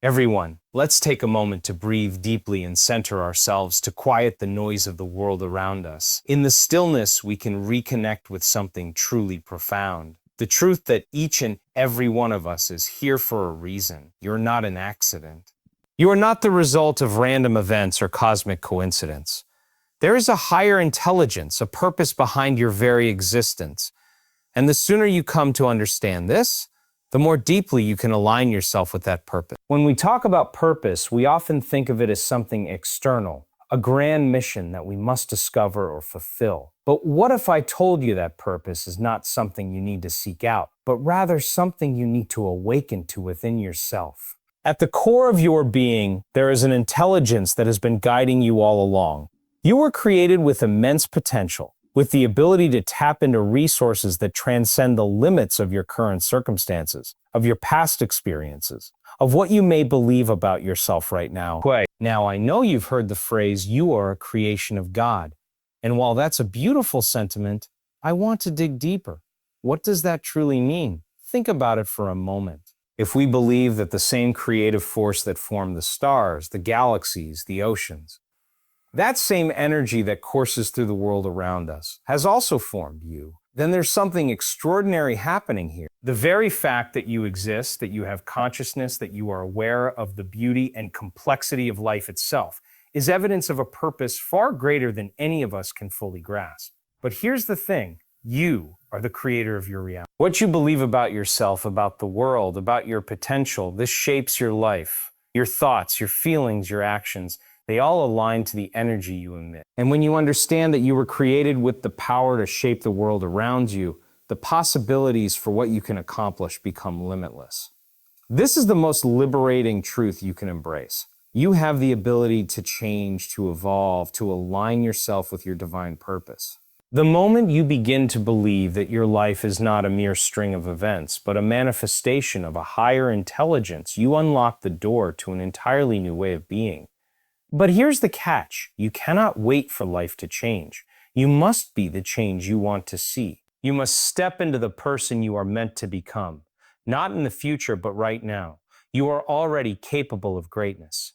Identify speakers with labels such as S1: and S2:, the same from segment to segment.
S1: Everyone, let's take a moment to breathe deeply and center ourselves to quiet the noise of the world around us. In the stillness, we can reconnect with something truly profound. The truth that each and every one of us is here for a reason. You're not an accident. You are not the result of random events or cosmic coincidence. There is a higher intelligence, a purpose behind your very existence. And the sooner you come to understand this, the more deeply you can align yourself with that purpose. When we talk about purpose, we often think of it as something external, a grand mission that we must discover or fulfill. But what if I told you that purpose is not something you need to seek out, but rather something you need to awaken to within yourself? At the core of your being, there is an intelligence that has been guiding you all along. You were created with immense potential, with the ability to tap into resources that transcend the limits of your current circumstances, of your past experiences, of what you may believe about yourself right now. Now, I know you've heard the phrase, you are a creation of God. And while that's a beautiful sentiment, I want to dig deeper. What does that truly mean? Think about it for a moment. If we believe that the same creative force that formed the stars, the galaxies, the oceans, that same energy that courses through the world around us has also formed you, then there's something extraordinary happening here. The very fact that you exist, that you have consciousness, that you are aware of the beauty and complexity of life itself, is evidence of a purpose far greater than any of us can fully grasp. But here's the thing, you are the creator of your reality. What you believe about yourself, about the world, about your potential, this shapes your life, your thoughts, your feelings, your actions. They all align to the energy you emit. And when you understand that you were created with the power to shape the world around you, the possibilities for what you can accomplish become limitless. This is the most liberating truth you can embrace. You have the ability to change, to evolve, to align yourself with your divine purpose. The moment you begin to believe that your life is not a mere string of events, but a manifestation of a higher intelligence, you unlock the door to an entirely new way of being. But here's the catch. You cannot wait for life to change. You must be the change you want to see. You must step into the person you are meant to become. Not in the future, but right now. You are already capable of greatness.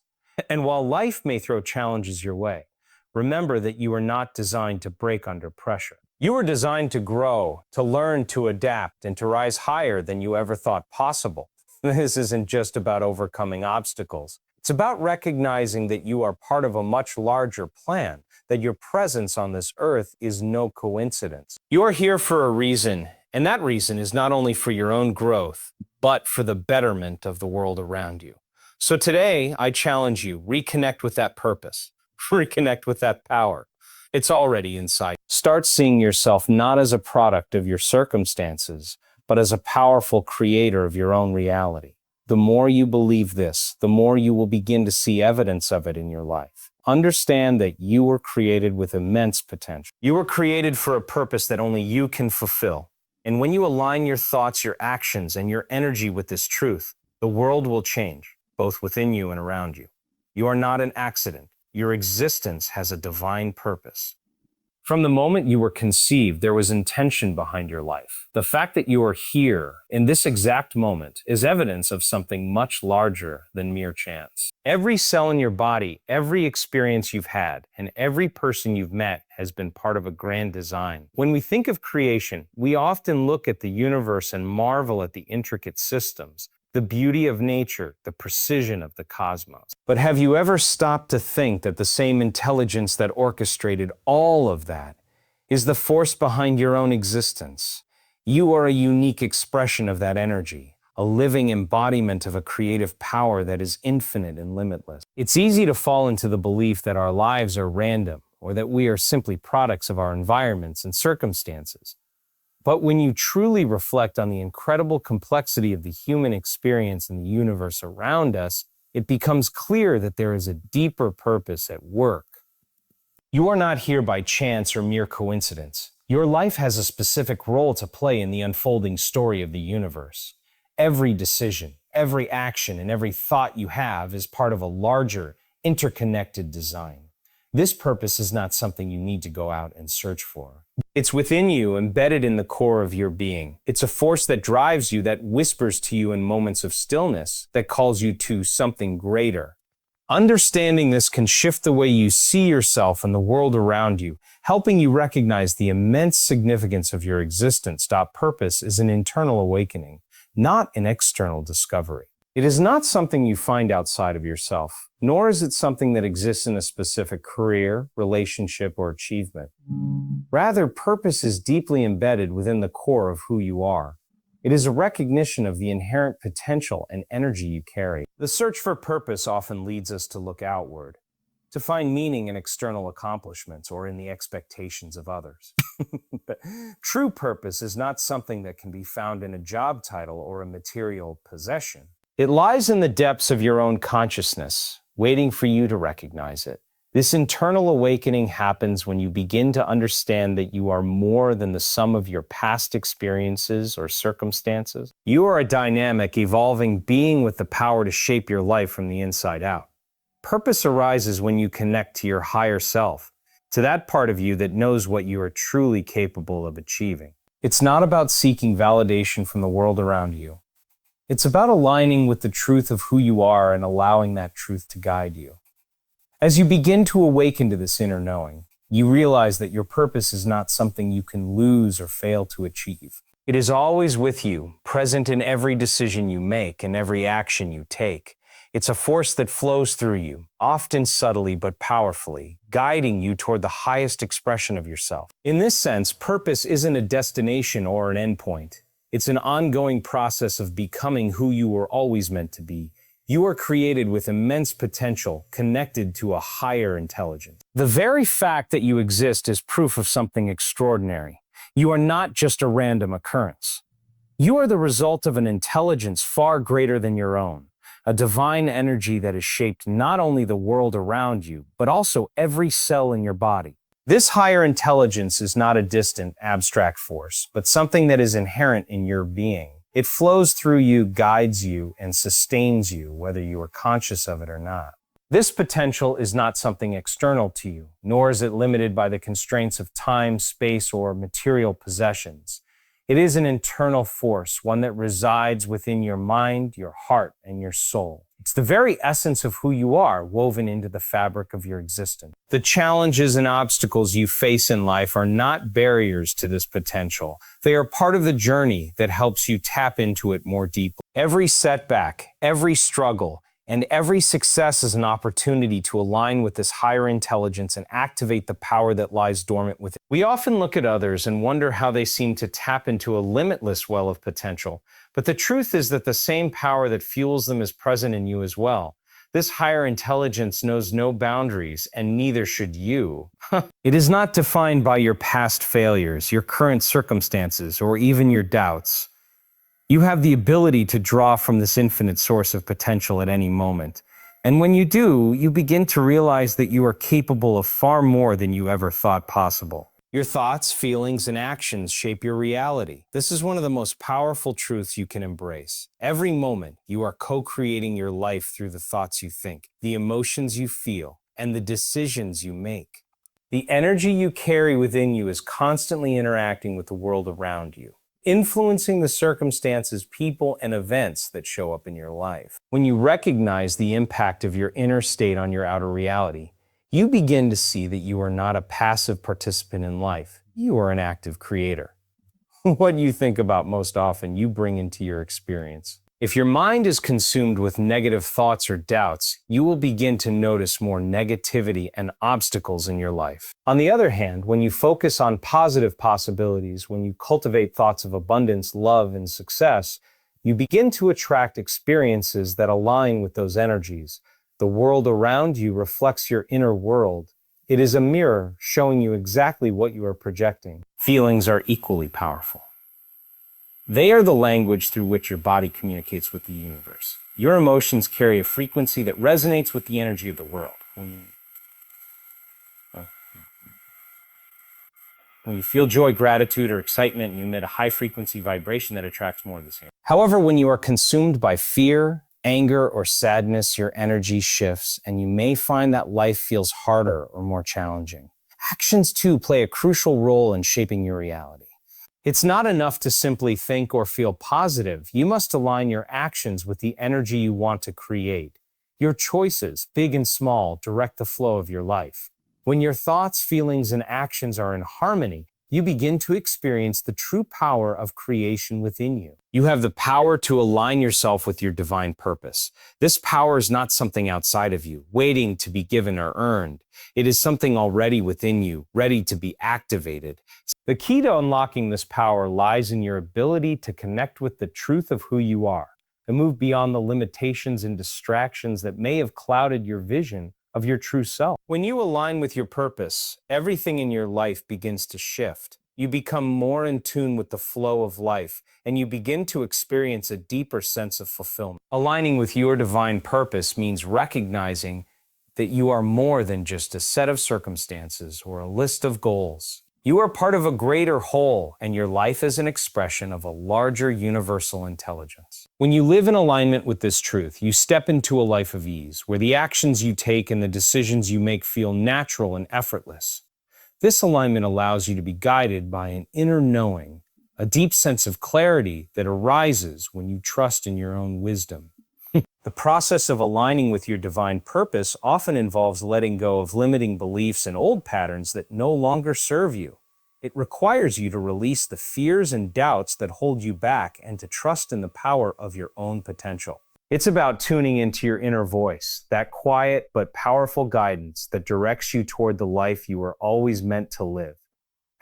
S1: And while life may throw challenges your way, remember that you are not designed to break under pressure. You are designed to grow, to learn, to adapt, and to rise higher than you ever thought possible. This isn't just about overcoming obstacles. It's about recognizing that you are part of a much larger plan, that your presence on this earth is no coincidence. You are here for a reason, and that reason is not only for your own growth, but for the betterment of the world around you. So today, I challenge you, reconnect with that purpose, reconnect with that power. It's already inside. Start seeing yourself not as a product of your circumstances, but as a powerful creator of your own reality. The more you believe this, the more you will begin to see evidence of it in your life. Understand that you were created with immense potential. You were created for a purpose that only you can fulfill. And when you align your thoughts, your actions, and your energy with this truth, the world will change, both within you and around you. You are not an accident. Your existence has a divine purpose. From the moment you were conceived, there was intention behind your life. The fact that you are here in this exact moment is evidence of something much larger than mere chance. Every cell in your body, every experience you've had, and every person you've met has been part of a grand design. When we think of creation, we often look at the universe and marvel at the intricate systems, the beauty of nature, the precision of the cosmos. But have you ever stopped to think that the same intelligence that orchestrated all of that is the force behind your own existence? You are a unique expression of that energy, a living embodiment of a creative power that is infinite and limitless. It's easy to fall into the belief that our lives are random, or that we are simply products of our environments and circumstances. But when you truly reflect on the incredible complexity of the human experience and the universe around us, it becomes clear that there is a deeper purpose at work. You are not here by chance or mere coincidence. Your life has a specific role to play in the unfolding story of the universe. Every decision, every action, and every thought you have is part of a larger, interconnected design. This purpose is not something you need to go out and search for. It's within you, embedded in the core of your being. It's a force that drives you, that whispers to you in moments of stillness, that calls you to something greater. Understanding this can shift the way you see yourself and the world around you, helping you recognize the immense significance of your existence. Purpose is an internal awakening, not an external discovery. It is not something you find outside of yourself, nor is it something that exists in a specific career, relationship, or achievement. Rather, purpose is deeply embedded within the core of who you are. It is a recognition of the inherent potential and energy you carry. The search for purpose often leads us to look outward, to find meaning in external accomplishments or in the expectations of others. But true purpose is not something that can be found in a job title or a material possession. It lies in the depths of your own consciousness, waiting for you to recognize it. This internal awakening happens when you begin to understand that you are more than the sum of your past experiences or circumstances. You are a dynamic, evolving being with the power to shape your life from the inside out. Purpose arises when you connect to your higher self, to that part of you that knows what you are truly capable of achieving. It's not about seeking validation from the world around you. It's about aligning with the truth of who you are and allowing that truth to guide you. As you begin to awaken to this inner knowing, you realize that your purpose is not something you can lose or fail to achieve. It is always with you, present in every decision you make and every action you take. It's a force that flows through you, often subtly but powerfully, guiding you toward the highest expression of yourself. In this sense, purpose isn't a destination or an endpoint. It's an ongoing process of becoming who you were always meant to be. You are created with immense potential, connected to a higher intelligence. The very fact that you exist is proof of something extraordinary. You are not just a random occurrence. You are the result of an intelligence far greater than your own, a divine energy that has shaped not only the world around you, but also every cell in your body. This higher intelligence is not a distant, abstract force, but something that is inherent in your being. It flows through you, guides you, and sustains you, whether you are conscious of it or not. This potential is not something external to you, nor is it limited by the constraints of time, space, or material possessions. It is an internal force, one that resides within your mind, your heart, and your soul. It's the very essence of who you are, woven into the fabric of your existence. The challenges and obstacles you face in life are not barriers to this potential. They are part of the journey that helps you tap into it more deeply. Every setback, every struggle, and every success is an opportunity to align with this higher intelligence and activate the power that lies dormant within. We often look at others and wonder how they seem to tap into a limitless well of potential. But the truth is that the same power that fuels them is present in you as well. This higher intelligence knows no boundaries, and neither should you. It is not defined by your past failures, your current circumstances, or even your doubts. You have the ability to draw from this infinite source of potential at any moment. And when you do, you begin to realize that you are capable of far more than you ever thought possible. Your thoughts, feelings, and actions shape your reality. This is one of the most powerful truths you can embrace. Every moment, you are co-creating your life through the thoughts you think, the emotions you feel, and the decisions you make. The energy you carry within you is constantly interacting with the world around you, influencing the circumstances, people, and events that show up in your life. When you recognize the impact of your inner state on your outer reality, you begin to see that you are not a passive participant in life. You are an active creator. What you think about most often, you bring into your experience. If your mind is consumed with negative thoughts or doubts, you will begin to notice more negativity and obstacles in your life. On the other hand, when you focus on positive possibilities, when you cultivate thoughts of abundance, love, and success, you begin to attract experiences that align with those energies. The world around you reflects your inner world. It is a mirror showing you exactly what you are projecting. Feelings are equally powerful. They are the language through which your body communicates with the universe. Your emotions carry a frequency that resonates with the energy of the world. When you feel joy, gratitude, or excitement, you emit a high-frequency vibration that attracts more of the same. However, when you are consumed by fear, anger or sadness, your energy shifts, and you may find that life feels harder or more challenging. Actions, too, play a crucial role in shaping your reality. It's not enough to simply think or feel positive. You must align your actions with the energy you want to create. Your choices, big and small, direct the flow of your life. When your thoughts, feelings, and actions are in harmony, you begin to experience the true power of creation within you. You have the power to align yourself with your divine purpose. This power is not something outside of you, waiting to be given or earned. It is something already within you, ready to be activated. The key to unlocking this power lies in your ability to connect with the truth of who you are, to move beyond the limitations and distractions that may have clouded your vision of your true self. When you align with your purpose, everything in your life begins to shift. You become more in tune with the flow of life, and you begin to experience a deeper sense of fulfillment. Aligning with your divine purpose means recognizing that you are more than just a set of circumstances or a list of goals. You are part of a greater whole, and your life is an expression of a larger universal intelligence. When you live in alignment with this truth, you step into a life of ease, where the actions you take and the decisions you make feel natural and effortless. This alignment allows you to be guided by an inner knowing, a deep sense of clarity that arises when you trust in your own wisdom. The process of aligning with your divine purpose often involves letting go of limiting beliefs and old patterns that no longer serve you. It requires you to release the fears and doubts that hold you back and to trust in the power of your own potential. It's about tuning into your inner voice, that quiet but powerful guidance that directs you toward the life you were always meant to live.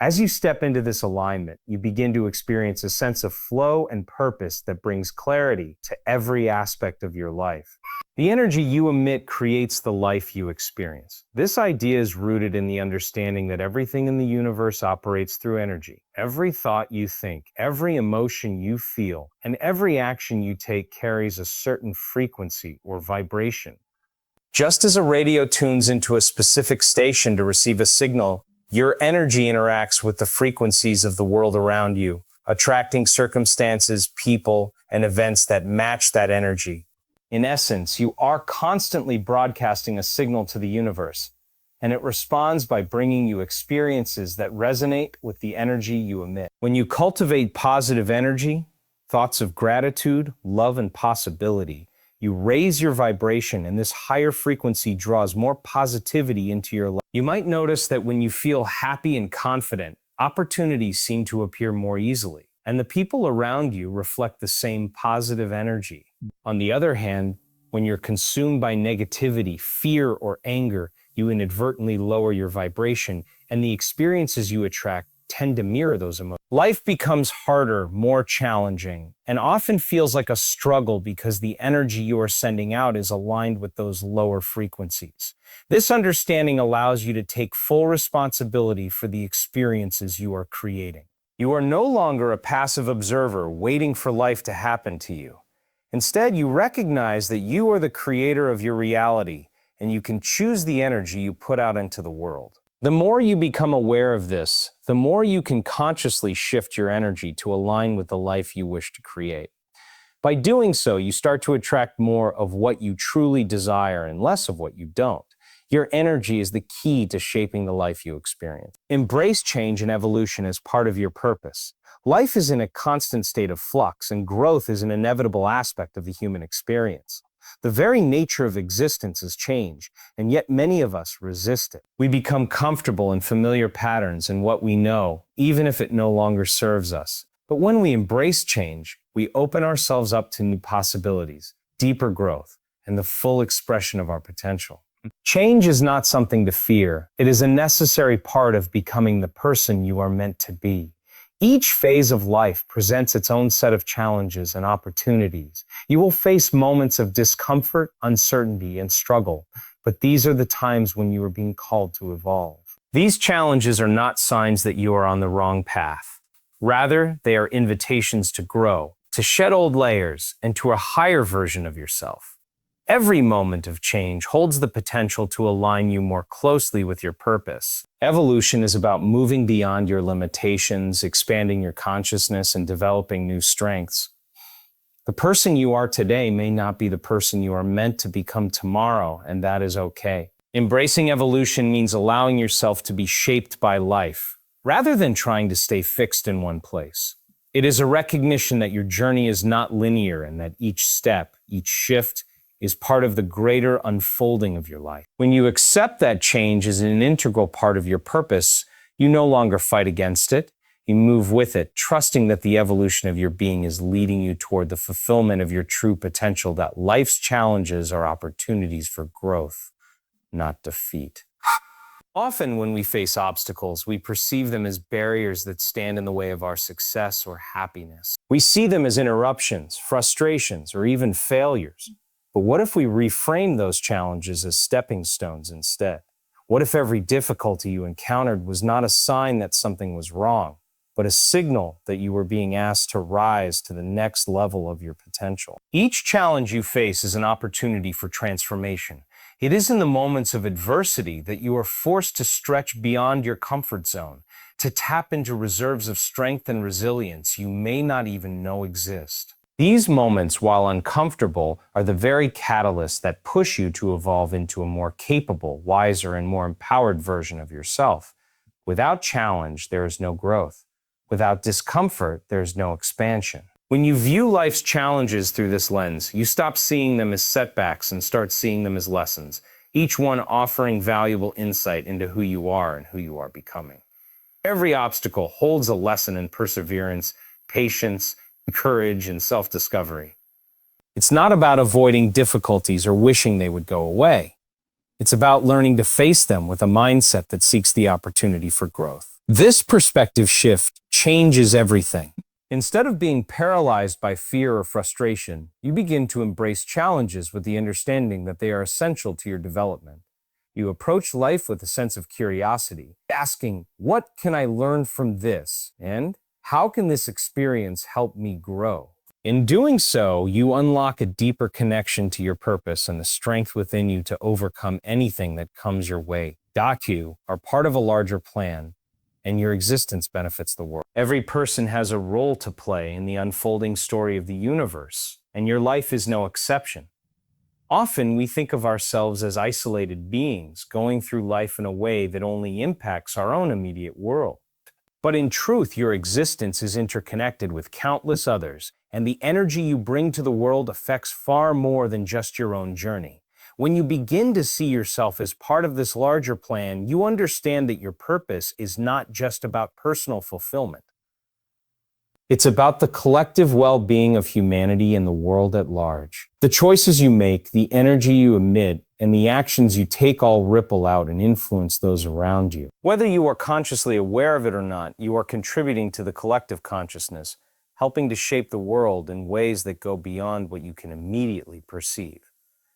S1: As you step into this alignment, you begin to experience a sense of flow and purpose that brings clarity to every aspect of your life. The energy you emit creates the life you experience. This idea is rooted in the understanding that everything in the universe operates through energy. Every thought you think, every emotion you feel, and every action you take carries a certain frequency or vibration. Just as a radio tunes into a specific station to receive a signal, your energy interacts with the frequencies of the world around you, attracting circumstances, people, and events that match that energy. In essence, you are constantly broadcasting a signal to the universe, and it responds by bringing you experiences that resonate with the energy you emit. When you cultivate positive energy, thoughts of gratitude, love, and possibility, you raise your vibration, and this higher frequency draws more positivity into your life. You might notice that when you feel happy and confident, opportunities seem to appear more easily, and the people around you reflect the same positive energy. On the other hand, when you're consumed by negativity, fear, or anger, you inadvertently lower your vibration, and the experiences you attract tend to mirror those emotions. Life becomes harder, more challenging, and often feels like a struggle because the energy you are sending out is aligned with those lower frequencies. This understanding allows you to take full responsibility for the experiences you are creating. You are no longer a passive observer waiting for life to happen to you. Instead, you recognize that you are the creator of your reality, and you can choose the energy you put out into the world. The more you become aware of this, the more you can consciously shift your energy to align with the life you wish to create. By doing so, you start to attract more of what you truly desire and less of what you don't. Your energy is the key to shaping the life you experience. Embrace change and evolution as part of your purpose. Life is in a constant state of flux, and growth is an inevitable aspect of the human experience. The very nature of existence is change, and yet many of us resist it. We become comfortable in familiar patterns and what we know, even if it no longer serves us. But when we embrace change, we open ourselves up to new possibilities, deeper growth, and the full expression of our potential. Change is not something to fear. It is a necessary part of becoming the person you are meant to be. Each phase of life presents its own set of challenges and opportunities. You will face moments of discomfort, uncertainty, and struggle, but these are the times when you are being called to evolve. These challenges are not signs that you are on the wrong path. Rather, they are invitations to grow, to shed old layers, and to a higher version of yourself. Every moment of change holds the potential to align you more closely with your purpose. Evolution is about moving beyond your limitations, expanding your consciousness, and developing new strengths. The person you are today may not be the person you are meant to become tomorrow, and that is okay. Embracing evolution means allowing yourself to be shaped by life, rather than trying to stay fixed in one place. It is a recognition that your journey is not linear and that each step, each shift, is part of the greater unfolding of your life. When you accept that change as an integral part of your purpose, you no longer fight against it. You move with it, trusting that the evolution of your being is leading you toward the fulfillment of your true potential, that life's challenges are opportunities for growth, not defeat. Often when we face obstacles, we perceive them as barriers that stand in the way of our success or happiness. We see them as interruptions, frustrations, or even failures. But what if we reframe those challenges as stepping stones instead? What if every difficulty you encountered was not a sign that something was wrong, but a signal that you were being asked to rise to the next level of your potential? Each challenge you face is an opportunity for transformation. It is in the moments of adversity that you are forced to stretch beyond your comfort zone, to tap into reserves of strength and resilience you may not even know exist. These moments, while uncomfortable, are the very catalysts that push you to evolve into a more capable, wiser, and more empowered version of yourself. Without challenge, there is no growth. Without discomfort, there is no expansion. When you view life's challenges through this lens, you stop seeing them as setbacks and start seeing them as lessons, each one offering valuable insight into who you are and who you are becoming. Every obstacle holds a lesson in perseverance, patience, courage, and self-discovery. It's not about avoiding difficulties or wishing they would go away. It's about learning to face them with a mindset that seeks the opportunity for growth. This perspective shift changes everything. Instead of being paralyzed by fear or frustration, you begin to embrace challenges with the understanding that they are essential to your development. You approach life with a sense of curiosity, asking, what can I learn from this? And how can this experience help me grow? In doing so, you unlock a deeper connection to your purpose and the strength within you to overcome anything that comes your way. You are part of a larger plan, and your existence benefits the world. Every person has a role to play in the unfolding story of the universe, and your life is no exception. Often we think of ourselves as isolated beings, going through life in a way that only impacts our own immediate world. But in truth, your existence is interconnected with countless others, and the energy you bring to the world affects far more than just your own journey. When you begin to see yourself as part of this larger plan, you understand that your purpose is not just about personal fulfillment. It's about the collective well-being of humanity and the world at large. The choices you make, the energy you emit, and the actions you take all ripple out and influence those around you. Whether you are consciously aware of it or not, you are contributing to the collective consciousness, helping to shape the world in ways that go beyond what you can immediately perceive.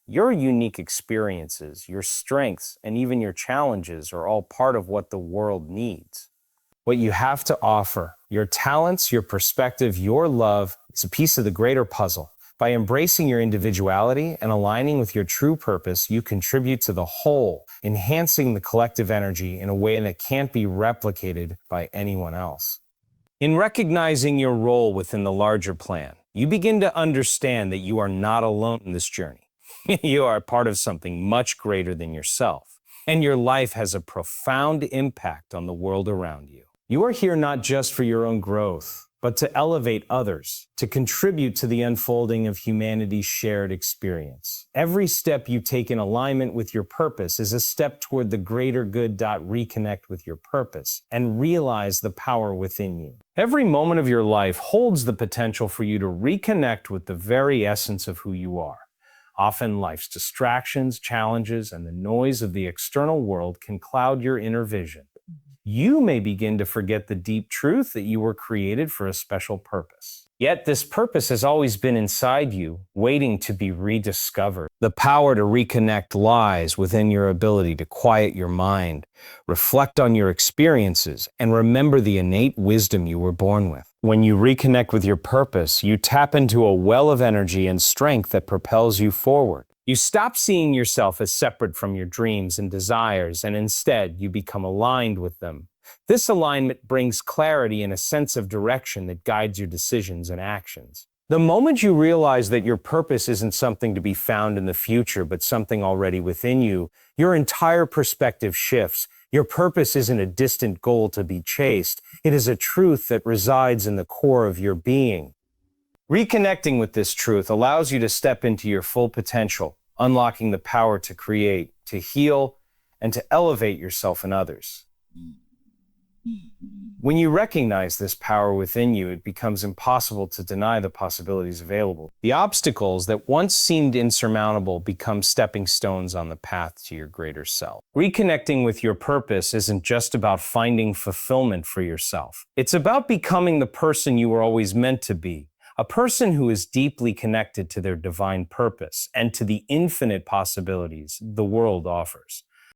S1: Your unique experiences, your strengths, and even your challenges are all part of what the world needs. What you have to offer, your talents, your perspective, your love, is a piece of the greater puzzle. By embracing your individuality and aligning with your true purpose, you contribute to the whole, enhancing the collective energy in a way that can't be replicated by anyone else. In recognizing your role within the larger plan, you begin to understand that you are not alone in this journey. You are part of something much greater than yourself, and your life has a profound impact on the world around you. You are here not just for your own growth, but to elevate others, to contribute to the unfolding of humanity's shared experience. Every step you take in alignment with your purpose is a step toward the greater good. Reconnect with your purpose and realize the power within you. Every moment of your life holds the potential for you to reconnect with the very essence of who you are. Often life's distractions, challenges, and the noise of the external world can cloud your inner vision. You may begin to forget the deep truth that you were created for a special purpose. Yet this purpose has always been inside you, waiting to be rediscovered. The power to reconnect lies within your ability to quiet your mind, reflect on your experiences, and remember the innate wisdom you were born with. When you reconnect with your purpose, you tap into a well of energy and strength that propels you forward. You stop seeing yourself as separate from your dreams and desires, and instead you become aligned with them. This alignment brings clarity and a sense of direction that guides your decisions and actions. The moment you realize that your purpose isn't something to be found in the future, but something already within you, your entire perspective shifts. Your purpose isn't a distant goal to be chased. It is a truth that resides in the core of your being. Reconnecting with this truth allows you to step into your full potential, unlocking the power to create, to heal, and to elevate yourself and others. When you recognize this power within you, it becomes impossible to deny the possibilities available. The obstacles that once seemed insurmountable become stepping stones on the path to your greater self. Reconnecting with your purpose isn't just about finding fulfillment for yourself. It's about becoming the person you were always meant to be, a person who is deeply connected to their divine purpose and to the infinite possibilities the world offers.